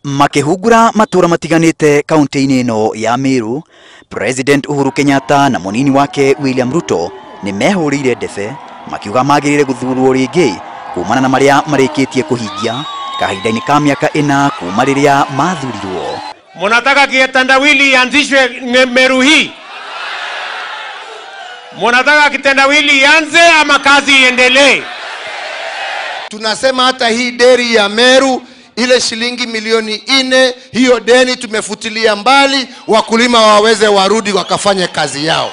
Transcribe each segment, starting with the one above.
Makihungura matura matiganite kaunti-ini ino ya Meru, President Uhuru Kenyatta na munini wake William Ruto ni mehurire ndebe makiuga magirire guthurwo ringi kumana na maria marikitie kuhingia kahinda-ini ka miaka 4 kuma riria mathurirwo. Munataka kitendawili ianzishwe Meru hii? Munataka kitendawili ianze ama kazi iendelee? Tunasema hata hii deri ya Meru ile shilingi milioni 4 hiyo deni tumefutilia mbali, wakulima waweze warudi wakafanye kazi yao.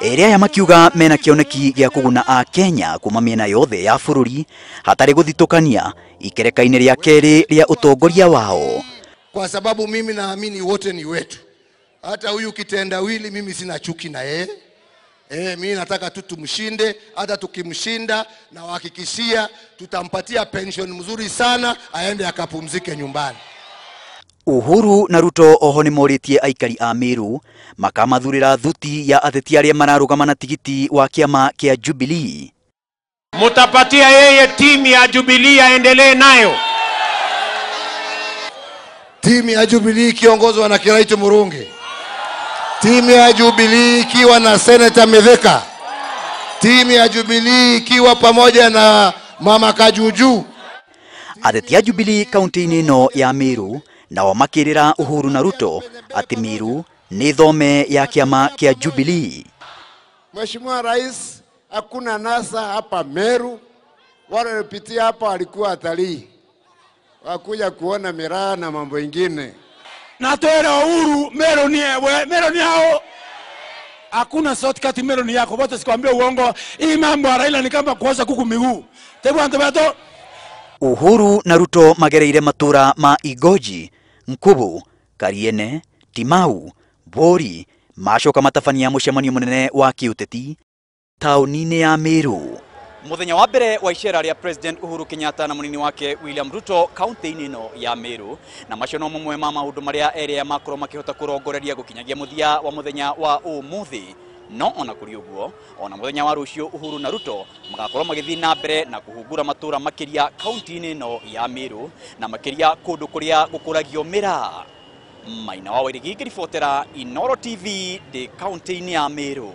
Eria ya makiuga mena kioneki gia kuguna a Kenya kuma miena yothe ya bururi hatari guthitokania ikereka-ini ria keri ria utongoria wao. Kwa sababu mimi naamini wote ni wetu. Hata huyu kitendawili mimi sina chuki na yeye. Mimi nataka tu tumshinde, hata tukimshinda na wahakikishia tutampatia pension mzuri sana aende akapumzike nyumbani. Uhuru na Ruto oho nimoritie aikari a Meru makamathurira thuti ya ateti aria mararugama na tigiti wa kiama kia Jubilee. Mutapatia yeye timu ya Jubilee aendelee nayo. Timu ya Jubilee ikiongozwa na Kiraito Murungi. Timu ya Jubilee ikiwa na Senator Metheka. Timu ya Jubilee ikiwa pamoja na Mama Kajuju. Ateti ya Jubilee kaunti-ini ino ya Meru nao makirira Uhuru na Ruto ati Meru ni thome ya kiama kia Jubilee. Mheshimiwa Rais, hakuna nasa hapa Meru. Wale walipitia hapa walikuwa watalii, wakuja kuona miraa na mambo ingine. Natwera Uhuru, Meru ni ewe, Meru ni hao. Hakuna shortcut, Meru ni yako. Wote sikwambia uongo. Hii mambo ya Raila ni kama kuosha kuku miguu. Tebu antobeto. Uhuru na Ruto magereire matura ma Igoji, Nkubu, Kariene, Timau, Bori, macoka matabania mucemanio munene wa kiuteti tauni-ini ya Meru. Muthenya wa mbere wa iceera ria President Uhuru Kenyatta na munini wake William Ruto kaunti-ini ino ya Meru, na macio no mamwe ma maundu maria eri makorwo makihota kurongoreria gukinyagia muthia wa muthenya wa umuthi. No ona kuri uguo, ona muthenya wa rucio Uhuru na Ruto magakorwo magithii na mbere na kuhungura matura makiria kaunti-ini ino ya Meru na makiria kundu kuria gukuragio mira. Maina wa Irigi ngiribotera Inoro TV de kaunti-ini ya Meru.